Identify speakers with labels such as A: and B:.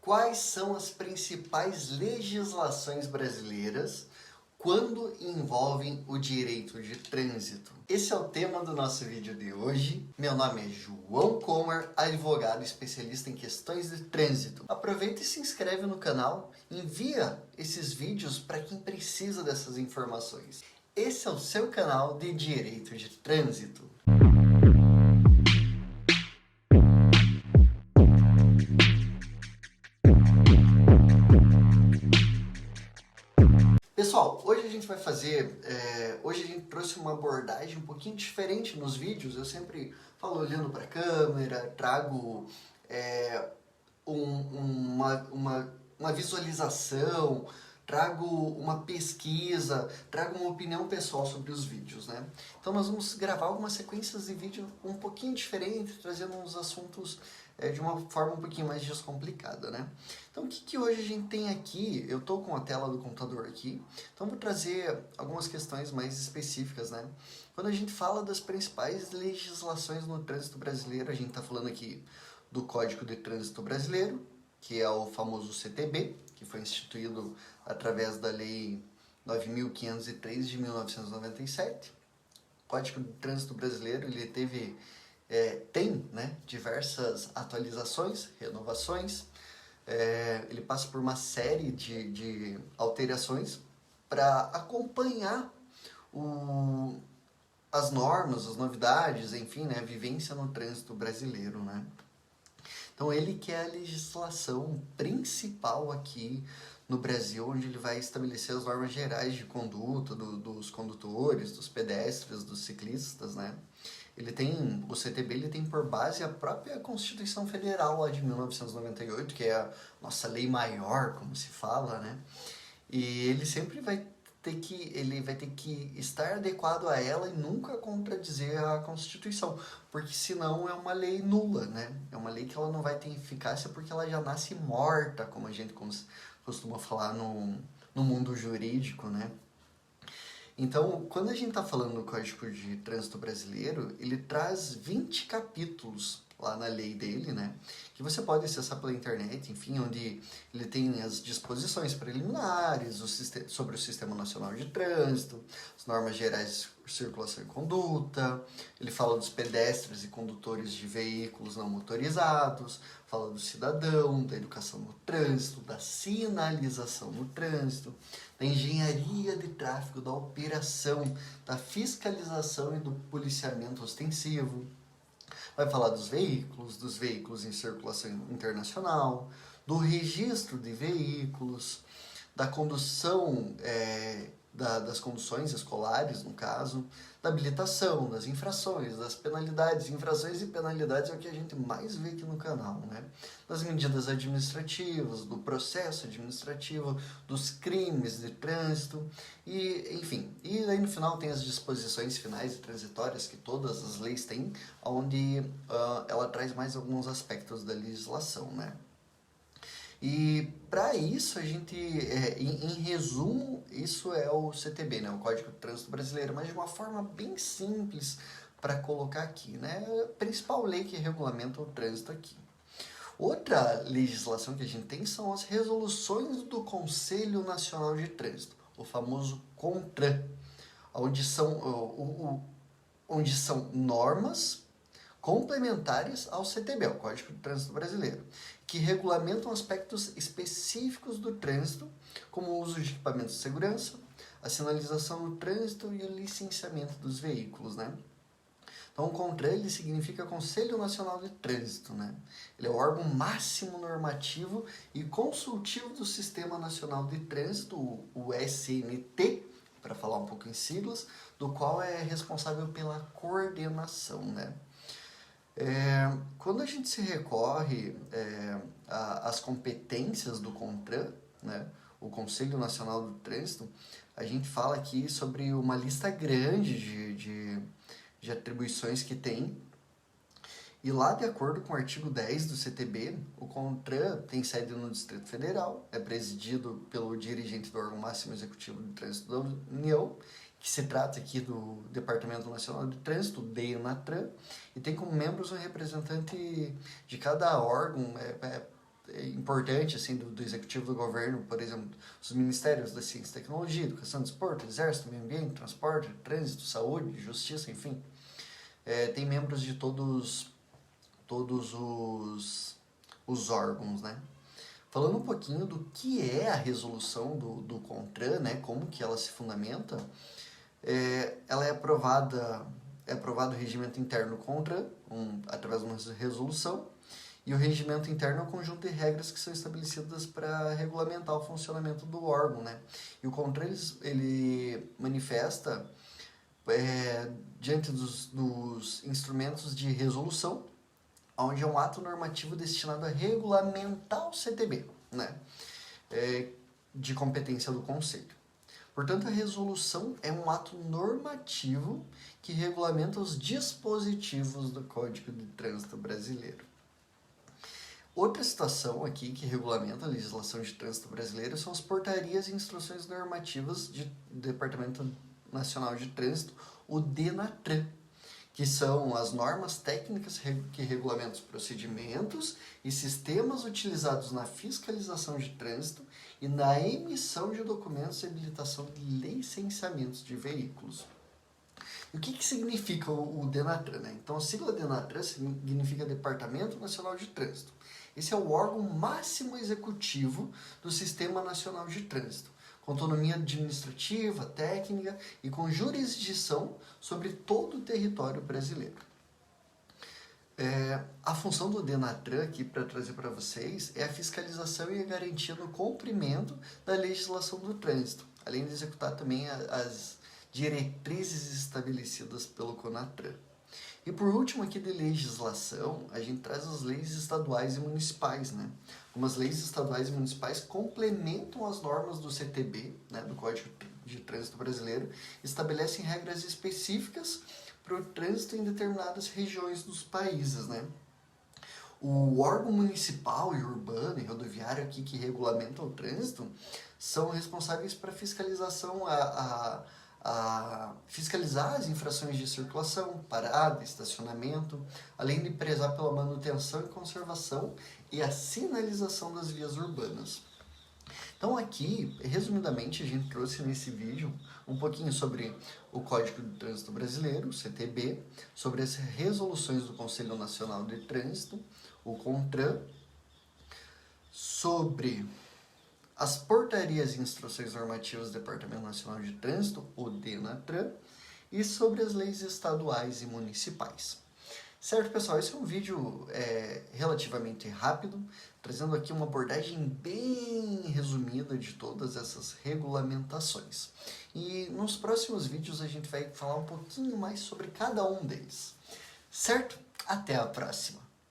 A: Quais são as principais legislações brasileiras quando envolvem o direito de trânsito? Esse é o tema do nosso vídeo de hoje. Meu nome é João Comer, advogado especialista em questões de trânsito. Aproveita e se inscreve no canal, envia esses vídeos para quem precisa dessas informações. Esse é o seu canal de direito de trânsito. Pessoal, hoje a gente vai fazer, hoje a gente trouxe uma abordagem um pouquinho diferente nos vídeos. Eu sempre falo olhando para a câmera, trago uma visualização, trago uma pesquisa, trago uma opinião pessoal sobre os vídeos, né? Então nós vamos gravar algumas sequências de vídeo um pouquinho diferente, trazendo uns assuntos de uma forma um pouquinho mais descomplicada, né? Então o que hoje a gente tem aqui, eu estou com a tela do computador aqui, então vou trazer algumas questões mais específicas, né? Quando a gente fala das principais legislações no trânsito brasileiro, a gente está falando aqui do Código de Trânsito Brasileiro, que é o famoso CTB, que foi instituído através da Lei 9.503 de 1997. O Código de Trânsito Brasileiro ele tem diversas atualizações, renovações. Ele passa por uma série de alterações para acompanhar as normas, as novidades, enfim, né, a vivência no trânsito brasileiro, né? Então ele que é a legislação principal aqui no Brasil, onde ele vai estabelecer as normas gerais de conduta dos condutores, dos pedestres, dos ciclistas, né? O CTB ele tem por base a própria Constituição Federal lá de 1998, que é a nossa lei maior, como se fala, né? E ele sempre vai ter que estar adequado a ela e nunca contradizer a Constituição, porque senão é uma lei nula, né? É uma lei que ela não vai ter eficácia porque ela já nasce morta, como a gente costuma falar no mundo jurídico, né? Então, quando a gente está falando do Código de Trânsito Brasileiro, ele traz 20 capítulos lá na lei dele, né? Que você pode acessar pela internet, enfim, onde ele tem as disposições preliminares sobre o Sistema Nacional de Trânsito, as normas gerais de circulação e conduta, ele fala dos pedestres e condutores de veículos não motorizados, fala do cidadão, da educação no trânsito, da sinalização no trânsito, da engenharia de tráfego, da operação, da fiscalização e do policiamento ostensivo. Vai falar dos veículos em circulação internacional, do registro de veículos, da condução, das conduções escolares, no caso, da habilitação, das infrações, das penalidades. Infrações e penalidades é o que a gente mais vê aqui no canal, né? Das medidas administrativas, do processo administrativo, dos crimes de trânsito, e enfim. E aí no final tem as disposições finais e transitórias que todas as leis têm, onde ela traz mais alguns aspectos da legislação, né? E para isso a gente, em resumo, isso é o CTB, né? O Código de Trânsito Brasileiro, mas de uma forma bem simples para colocar aqui, né? A principal lei que regulamenta o trânsito aqui. Outra legislação que a gente tem são as resoluções do Conselho Nacional de Trânsito, o famoso CONTRAN, onde são normas complementares ao CTB, o Código de Trânsito Brasileiro, que regulamentam aspectos específicos do trânsito, como o uso de equipamentos de segurança, a sinalização no trânsito e o licenciamento dos veículos, né? Então, o CONTRAN ele significa Conselho Nacional de Trânsito, né? Ele é o órgão máximo normativo e consultivo do Sistema Nacional de Trânsito, o SNT, para falar um pouco em siglas, do qual é responsável pela coordenação, né? Quando a gente se recorre às competências do CONTRAN, né, o Conselho Nacional do Trânsito, a gente fala aqui sobre uma lista grande de atribuições que tem. E lá, de acordo com o artigo 10 do CTB, o CONTRAN tem sede no Distrito Federal, é presidido pelo dirigente do órgão máximo executivo de trânsito da União, que se trata aqui do Departamento Nacional de Trânsito, DENATRAN, e tem como membros um representante de cada órgão importante assim do executivo do governo, por exemplo, os ministérios da Ciência e Tecnologia, Educação, Desporto, Exército, Meio Ambiente, Transporte, Trânsito, Saúde, Justiça, enfim. Tem membros de todos os órgãos, né? Falando um pouquinho do que é a resolução do CONTRAN, né? Como que ela se fundamenta, ela é aprovado o regimento interno CONTRAN, através de uma resolução, e o regimento interno é um conjunto de regras que são estabelecidas para regulamentar o funcionamento do órgão, né? E o CONTRAN, ele manifesta diante dos instrumentos de resolução, onde é um ato normativo destinado a regulamentar o CTB, né? De competência do Conselho. Portanto, a resolução é um ato normativo que regulamenta os dispositivos do Código de Trânsito Brasileiro. Outra situação aqui que regulamenta a legislação de trânsito brasileira são as portarias e instruções normativas do Departamento Nacional de Trânsito, o DENATRAN, que são as normas técnicas que regulamentam os procedimentos e sistemas utilizados na fiscalização de trânsito e na emissão de documentos de habilitação de licenciamentos de veículos. E o que significa o DENATRAN, né? Então, a sigla DENATRAN significa Departamento Nacional de Trânsito. Esse é o órgão máximo executivo do Sistema Nacional de Trânsito, com autonomia administrativa, técnica e com jurisdição sobre todo o território brasileiro. A função do DENATRAN aqui, para trazer para vocês, é a fiscalização e a garantia do cumprimento da legislação do trânsito, além de executar também as diretrizes estabelecidas pelo CONATRAN. E por último aqui de legislação, a gente traz as leis estaduais e municipais, né? Algumas leis estaduais e municipais complementam as normas do CTB, né, do Código de Trânsito Brasileiro, estabelecem regras específicas para o trânsito em determinadas regiões dos países, né? O órgão municipal e urbano e rodoviário aqui que regulamentam o trânsito são responsáveis para fiscalização fiscalizar as infrações de circulação, parada, estacionamento, além de prezar pela manutenção e conservação e a sinalização das vias urbanas. Então aqui, resumidamente, a gente trouxe nesse vídeo um pouquinho sobre o Código de Trânsito Brasileiro, o CTB, sobre as resoluções do Conselho Nacional de Trânsito, o CONTRAN, sobre as portarias e instruções normativas do Departamento Nacional de Trânsito, o DENATRAN, e sobre as leis estaduais e municipais. Certo, pessoal? Esse é um vídeo relativamente rápido, trazendo aqui uma abordagem bem resumida de todas essas regulamentações. E nos próximos vídeos a gente vai falar um pouquinho mais sobre cada um deles. Certo? Até a próxima!